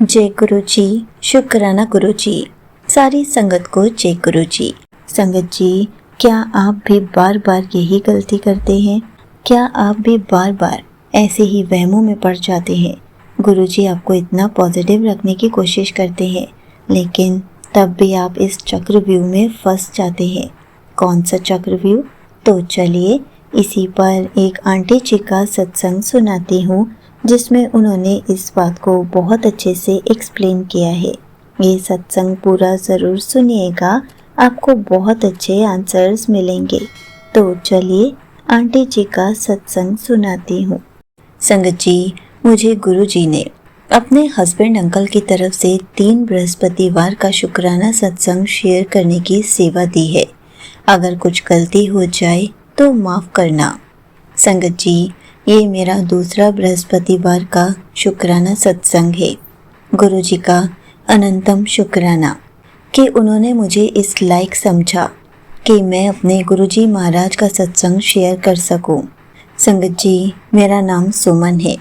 जय गुरु जी। शुक्राना गुरु जी। सारी संगत को जय गुरु जी। संगत जी, क्या आप भी बार बार यही गलती करते हैं? क्या आप भी बार बार ऐसे ही वहमों में पड़ जाते हैं? गुरु जी आपको इतना पॉजिटिव रखने की कोशिश करते हैं, लेकिन तब भी आप इस चक्रव्यूह में फंस जाते हैं। कौन सा चक्रव्यूह? तो चलिए इसी पर एक आंटी जी का सत्संग सुनाती हूँ, जिसमें उन्होंने इस बात को बहुत अच्छे से एक्सप्लेन किया है। ये सत्संग पूरा ज़रूर सुनिएगा, आपको बहुत अच्छे आंसर्स मिलेंगे। तो चलिए आंटी जी का सत्संग सुनाती हूँ। संगत जी, मुझे गुरु जी ने अपने हस्बैंड अंकल की तरफ से 3 बृहस्पतिवार का शुक्राना सत्संग शेयर करने की सेवा दी है। अगर कुछ गलती हो जाए तो माफ़ करना। संगत जी, ये मेरा दूसरा बृहस्पतिवार का शुक्राना सत्संग है। गुरु जी का अनंतम शुक्राना कि उन्होंने मुझे इस लायक समझा कि मैं अपने गुरु जी महाराज का सत्संग शेयर कर सकूं। संगत जी, मेरा नाम सुमन है।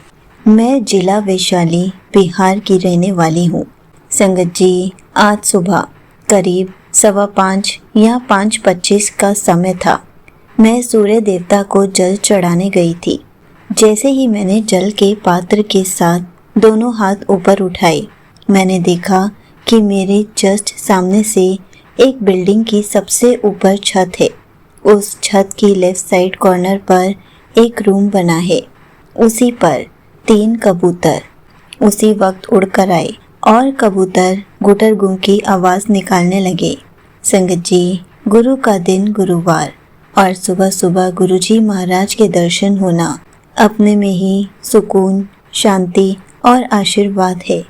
मैं जिला वैशाली बिहार की रहने वाली हूँ। संगत जी, आज सुबह करीब 5:15 या 5:25 का समय था। मैं सूर्य देवता को जल चढ़ाने गई थी। जैसे ही मैंने जल के पात्र के साथ दोनों हाथ ऊपर उठाए, मैंने देखा कि मेरे जस्ट सामने से एक बिल्डिंग की सबसे ऊपर छत है। उस छत की लेफ्ट साइड कॉर्नर पर एक रूम बना है। उसी पर 3 कबूतर उसी वक्त उड़कर आए और कबूतर गुटर गुं की आवाज़ निकालने लगे। संगत जी, गुरु का दिन गुरुवार और सुबह सुबह गुरुजी महाराज के दर्शन होना अपने में ही सुकून, शांति और आशीर्वाद है।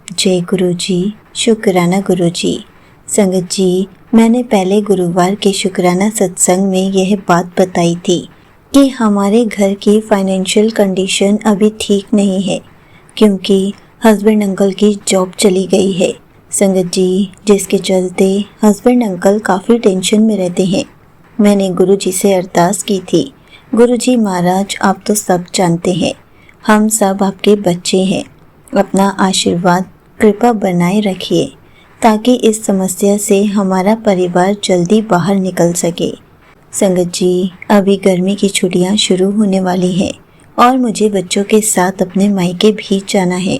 जय गुरु जी। शुक्राना गुरु जी। संगत जी, मैंने पहले गुरुवार के शुक्राना सत्संग में यह बात बताई थी कि हमारे घर की फाइनेंशियल कंडीशन अभी ठीक नहीं है, क्योंकि हस्बैंड अंकल की जॉब चली गई है। संगत जी, जिसके चलते हस्बैंड अंकल काफ़ी टेंशन में रहते हैं। मैंने गुरु जी से अरदास की थी, गुरु जी महाराज, आप तो सब जानते हैं, हम सब आपके बच्चे हैं। अपना आशीर्वाद कृपा बनाए रखिए ताकि इस समस्या से हमारा परिवार जल्दी बाहर निकल सके। संगत जी, अभी गर्मी की छुट्टियां शुरू होने वाली हैं और मुझे बच्चों के साथ अपने मायके भी जाना है।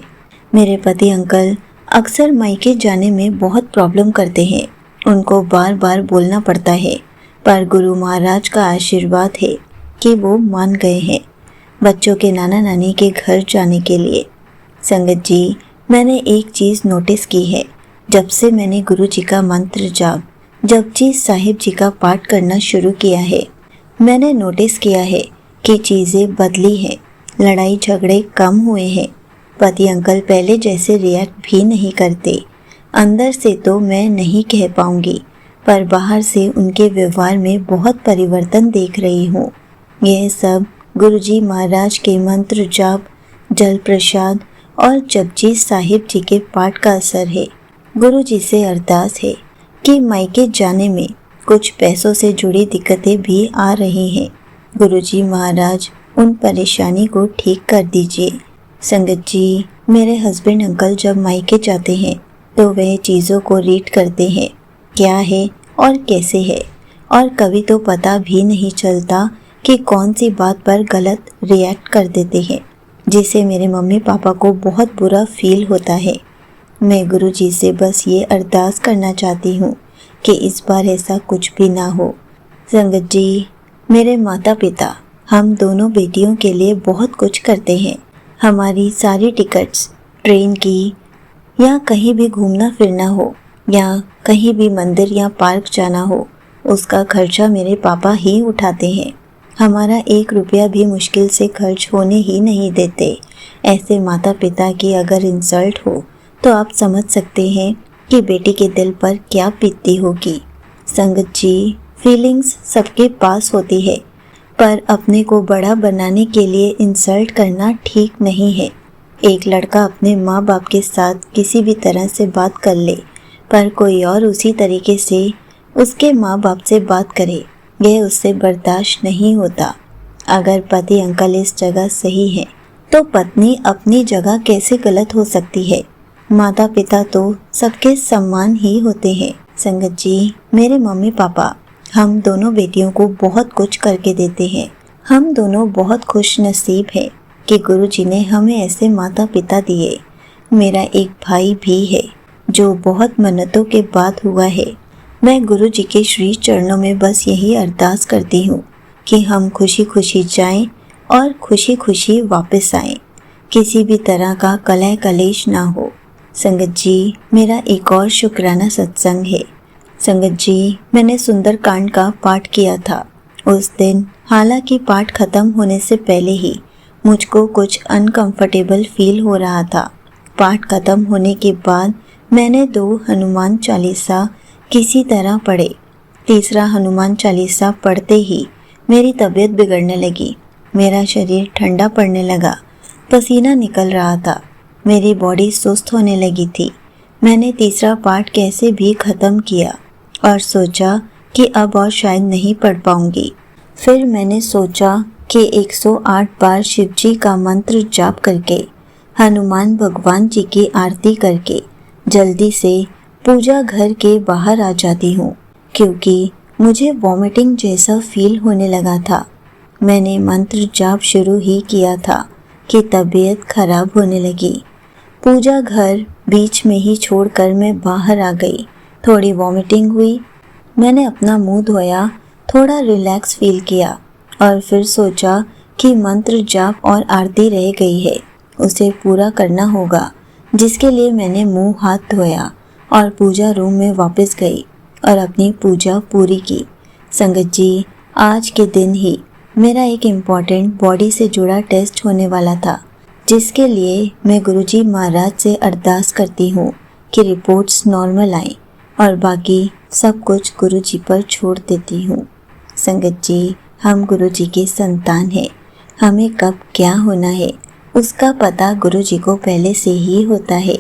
मेरे पति अंकल अक्सर मायके जाने में बहुत प्रॉब्लम करते हैं। उनको बार बार बोलना पड़ता है, पर गुरु महाराज का आशीर्वाद है कि वो मान गए हैं बच्चों के नाना नानी के घर जाने के लिए। संगत जी, मैंने एक चीज़ नोटिस की है। जब से मैंने गुरु जी का मंत्र जाप जपजी साहिब जी का पाठ करना शुरू किया है, मैंने नोटिस किया है कि चीज़ें बदली हैं। लड़ाई झगड़े कम हुए हैं। पति अंकल पहले जैसे रिएक्ट भी नहीं करते। अंदर से तो मैं नहीं कह पाऊंगी, पर बाहर से उनके व्यवहार में बहुत परिवर्तन देख रही हूँ। यह सब गुरुजी महाराज के मंत्र जाप, जल प्रसाद और जपजी साहिब जी के पाठ का असर है। गुरु जी से अरदास है कि मायके जाने में कुछ पैसों से जुड़ी दिक्कतें भी आ रही हैं। गुरुजी महाराज उन परेशानी को ठीक कर दीजिए। संगत जी, मेरे हस्बैंड अंकल जब मायके जाते हैं तो वह चीज़ों को रीड करते हैं, क्या है और कैसे है, और कभी तो पता भी नहीं चलता कि कौन सी बात पर गलत रिएक्ट कर देते हैं, जिससे मेरे मम्मी पापा को बहुत बुरा फील होता है। मैं गुरु जी से बस ये अरदास करना चाहती हूँ कि इस बार ऐसा कुछ भी ना हो। संगत जी, मेरे माता पिता हम दोनों बेटियों के लिए बहुत कुछ करते हैं। हमारी सारी टिकट्स, ट्रेन की या कहीं भी घूमना फिरना हो या कहीं भी मंदिर या पार्क जाना हो, उसका खर्चा मेरे पापा ही उठाते हैं। हमारा 1 रुपया भी मुश्किल से खर्च होने ही नहीं देते। ऐसे माता पिता की अगर इंसल्ट हो तो आप समझ सकते हैं कि बेटी के दिल पर क्या बीतती होगी। संगत जी, फीलिंग्स सबके पास होती है, पर अपने को बड़ा बनाने के लिए इंसल्ट करना ठीक नहीं है। एक लड़का अपने माँ बाप के साथ किसी भी तरह से बात कर ले, पर कोई और उसी तरीके से उसके माँ बाप से बात करे, यह उससे बर्दाश्त नहीं होता। अगर पति अंकल इस जगह सही है तो पत्नी अपनी जगह कैसे गलत हो सकती है? माता पिता तो सबके सम्मान ही होते हैं। संगत जी, मेरे मम्मी पापा हम दोनों बेटियों को बहुत कुछ करके देते हैं। हम दोनों बहुत खुश नसीब हैं कि गुरुजी ने हमें ऐसे माता पिता दिए। मेरा एक भाई भी है जो बहुत मन्नतों के बाद हुआ है। मैं गुरुजी के श्री चरणों में बस यही अरदास करती हूँ कि हम खुशी खुशी जाएं और खुशी खुशी वापस आएं। किसी भी तरह का कलह कलेश ना हो। संगत जी, मेरा एक और शुक्राना सत्संग है। संगत जी, मैंने सुंदरकांड का पाठ किया था उस दिन। हालांकि पाठ खत्म होने से पहले ही मुझको कुछ अनकंफर्टेबल फील हो रहा था। पाठ खत्म होने के बाद मैंने 2 हनुमान चालीसा किसी तरह पढ़े। तीसरा हनुमान चालीसा पढ़ते ही मेरी तबीयत बिगड़ने लगी। मेरा शरीर ठंडा पड़ने लगा, पसीना निकल रहा था, मेरी बॉडी सुस्त होने लगी थी। मैंने तीसरा पाठ कैसे भी ख़त्म किया और सोचा कि अब और शायद नहीं पढ़ पाऊंगी। फिर मैंने सोचा कि 108 बार शिव जी का मंत्र जाप करके, हनुमान भगवान जी की आरती करके जल्दी से पूजा घर के बाहर आ जाती हूँ, क्योंकि मुझे वॉमिटिंग जैसा फील होने लगा था। मैंने मंत्र जाप शुरू ही किया था कि तबीयत खराब होने लगी। पूजा घर बीच में ही छोड़कर मैं बाहर आ गई। थोड़ी वॉमिटिंग हुई, मैंने अपना मुंह धोया, थोड़ा रिलैक्स फील किया और फिर सोचा कि मंत्र जाप और आरती रह गई है, उसे पूरा करना होगा, जिसके लिए मैंने मुंह हाथ धोया और पूजा रूम में वापस गई और अपनी पूजा पूरी की। संगत जी, आज के दिन ही मेरा एक इम्पॉर्टेंट बॉडी से जुड़ा टेस्ट होने वाला था, जिसके लिए मैं गुरुजी महाराज से अरदास करती हूँ कि रिपोर्ट्स नॉर्मल आएं और बाकी सब कुछ गुरुजी पर छोड़ देती हूँ। संगत जी, हम गुरुजी के संतान हैं। हमें कब क्या होना है उसका पता गुरुजी को पहले से ही होता है।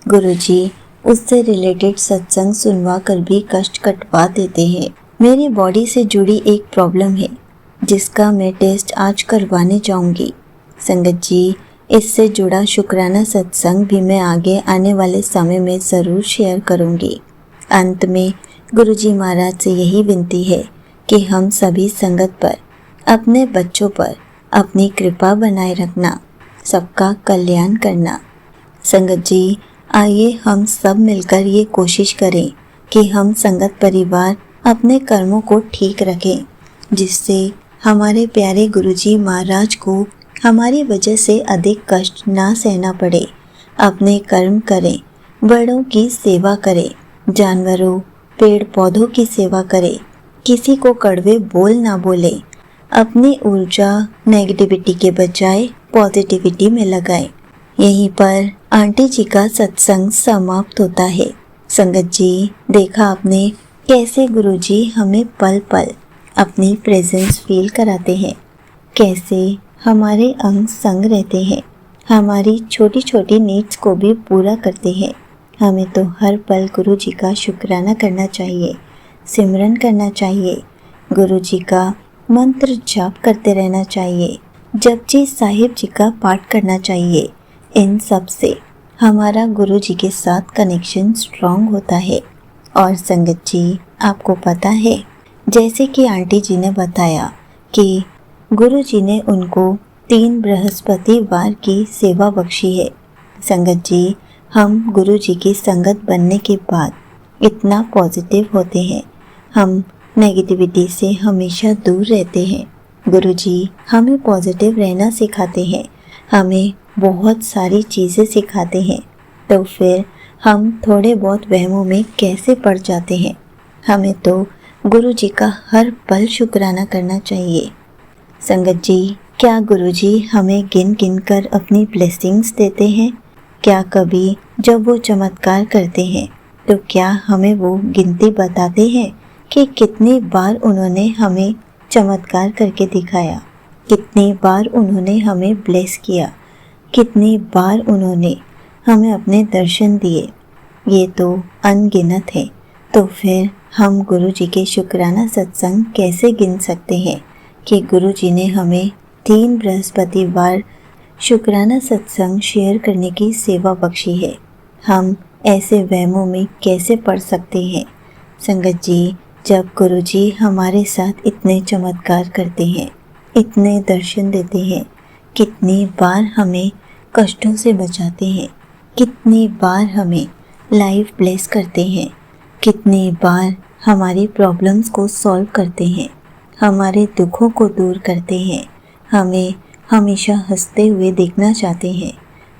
गुरुजी उससे रिलेटेड सत्संग सुनवा कर भी कष्ट कटवा देते हैं। मेरी बॉडी से जुड़ी एक प्रॉब्लम है जिसका मैं टेस्ट आज करवाने जाऊंगी। संगत जी, इससे जुड़ा शुक्राना सत्संग भी मैं आगे आने वाले समय में ज़रूर शेयर करूंगी। अंत में गुरुजी महाराज से यही विनती है कि हम सभी संगत पर, अपने बच्चों पर अपनी कृपा बनाए रखना, सबका कल्याण करना। संगत जी, आइए हम सब मिलकर ये कोशिश करें कि हम संगत परिवार अपने कर्मों को ठीक रखें, जिससे हमारे प्यारे गुरुजी महाराज को हमारी वजह से अधिक कष्ट ना सहना पड़े। अपने कर्म करें, बड़ों की सेवा करें, जानवरों पेड़ पौधों की सेवा करें, किसी को कड़वे बोल ना बोले, अपनी ऊर्जा नेगेटिविटी के बजाय पॉजिटिविटी में लगाएं। यहीं पर आंटी जी का सत्संग समाप्त होता है। संगत जी, देखा आपने कैसे गुरुजी हमें पल पल अपनी प्रेजेंस फील कराते हैं, कैसे हमारे अंग संग रहते हैं, हमारी छोटी छोटी नीड्स को भी पूरा करते हैं। हमें तो हर पल गुरुजी का शुक्राना करना चाहिए, सिमरन करना चाहिए, गुरुजी का मंत्र जाप करते रहना चाहिए, जपजी साहिब जी का पाठ करना चाहिए। इन सब से हमारा गुरुजी के साथ कनेक्शन स्ट्रॉन्ग होता है। और संगत जी, आपको पता है, जैसे कि आंटी जी ने बताया कि गुरुजी ने उनको 3 बृहस्पतिवार की सेवा बख्शी है। संगत जी, हम गुरुजी की संगत बनने के बाद इतना पॉजिटिव होते हैं, हम नेगेटिविटी से हमेशा दूर रहते हैं। गुरुजी हमें पॉजिटिव रहना सिखाते हैं, हमें बहुत सारी चीज़ें सिखाते हैं। तो फिर हम थोड़े बहुत वहमों में कैसे पड़ जाते हैं। हमें तो गुरुजी का हर पल शुक्राना करना चाहिए। संगत जी, क्या गुरुजी हमें गिन गिन कर अपनी ब्लेसिंग्स देते हैं? क्या कभी जब वो चमत्कार करते हैं तो क्या हमें वो गिनती बताते हैं कि कितनी बार उन्होंने हमें चमत्कार करके दिखाया, कितनी बार उन्होंने हमें ब्लेस किया, कितनी बार उन्होंने हमें अपने दर्शन दिए? ये तो अनगिनत है। तो फिर हम गुरुजी के शुक्राना सत्संग कैसे गिन सकते हैं कि गुरुजी ने हमें 3 बृहस्पतिवार शुक्राना सत्संग शेयर करने की सेवा बख्शी है। हम ऐसे वहमों में कैसे पड़ सकते हैं। संगत जी, जब गुरुजी हमारे साथ इतने चमत्कार करते हैं, इतने दर्शन देते हैं, कितनी बार हमें कष्टों से बचाते हैं, कितनी बार हमें लाइफ ब्लेस करते हैं, कितनी बार हमारी प्रॉब्लम्स को सॉल्व करते हैं, हमारे दुखों को दूर करते हैं, हमें हमेशा हंसते हुए देखना चाहते हैं,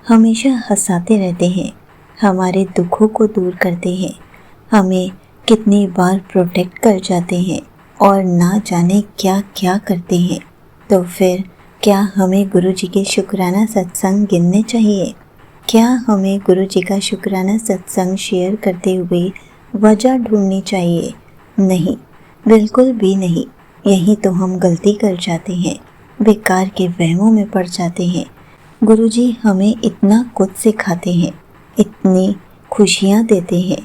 हमेशा हंसाते रहते हैं, हमारे दुखों को दूर करते हैं, हमें कितनी बार प्रोटेक्ट कर जाते हैं और ना जाने क्या क्या करते हैं। तो फिर क्या हमें गुरुजी के शुक्राना सत्संग गिनने चाहिए? क्या हमें गुरुजी का शुक्राना सत्संग शेयर करते हुए वजह ढूंढनी चाहिए? नहीं, बिल्कुल भी नहीं। यही तो हम गलती कर जाते हैं, बेकार के वहमों में पड़ जाते हैं। गुरुजी हमें इतना कुछ सिखाते हैं, इतनी खुशियाँ देते हैं,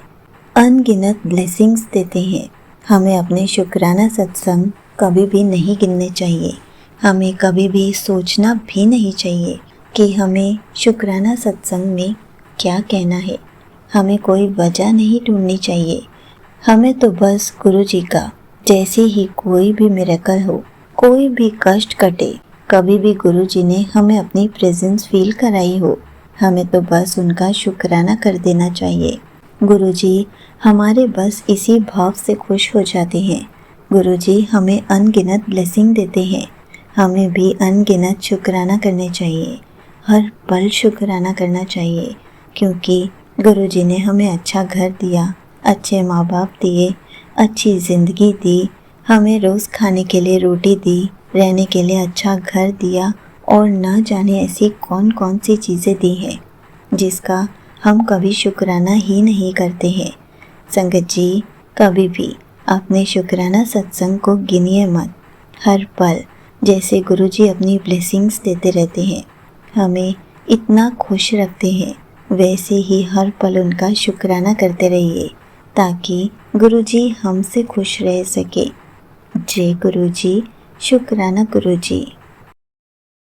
अनगिनत ब्लेसिंग्स देते हैं। हमें अपने शुक्राना सत्संग कभी भी नहीं गिनने चाहिए। हमें कभी भी सोचना भी नहीं चाहिए कि हमें शुक्राना सत्संग में क्या कहना है। हमें कोई वजह नहीं ढूंढनी चाहिए। हमें तो बस गुरुजी का जैसे ही कोई भी मिरेकल हो, कोई भी कष्ट कटे, कभी भी गुरुजी ने हमें अपनी प्रेजेंस फील कराई हो, हमें तो बस उनका शुक्राना कर देना चाहिए। गुरुजी हमारे बस इसी भाव से खुश हो जाते हैं। गुरुजी हमें अनगिनत ब्लेसिंग देते हैं, हमें भी अनगिनत शुक्राना करने चाहिए। हर पल शुक्राना करना चाहिए, क्योंकि गुरुजी ने हमें अच्छा घर दिया, अच्छे माँ बाप दिए, अच्छी ज़िंदगी दी, हमें रोज़ खाने के लिए रोटी दी, रहने के लिए अच्छा घर दिया और ना जाने ऐसी कौन कौन सी चीज़ें दी हैं जिसका हम कभी शुक्राना ही नहीं करते हैं। संगत जी, कभी भी अपने शुक्राना सत्संग को गिनिए मत। हर पल जैसे गुरुजी अपनी ब्लेसिंग्स देते रहते हैं, हमें इतना खुश रखते हैं, वैसे ही हर पल उनका शुक्राना करते रहिए ताकि गुरुजी हमसे खुश रह सके। जय गुरुजी, शुक्राना गुरुजी।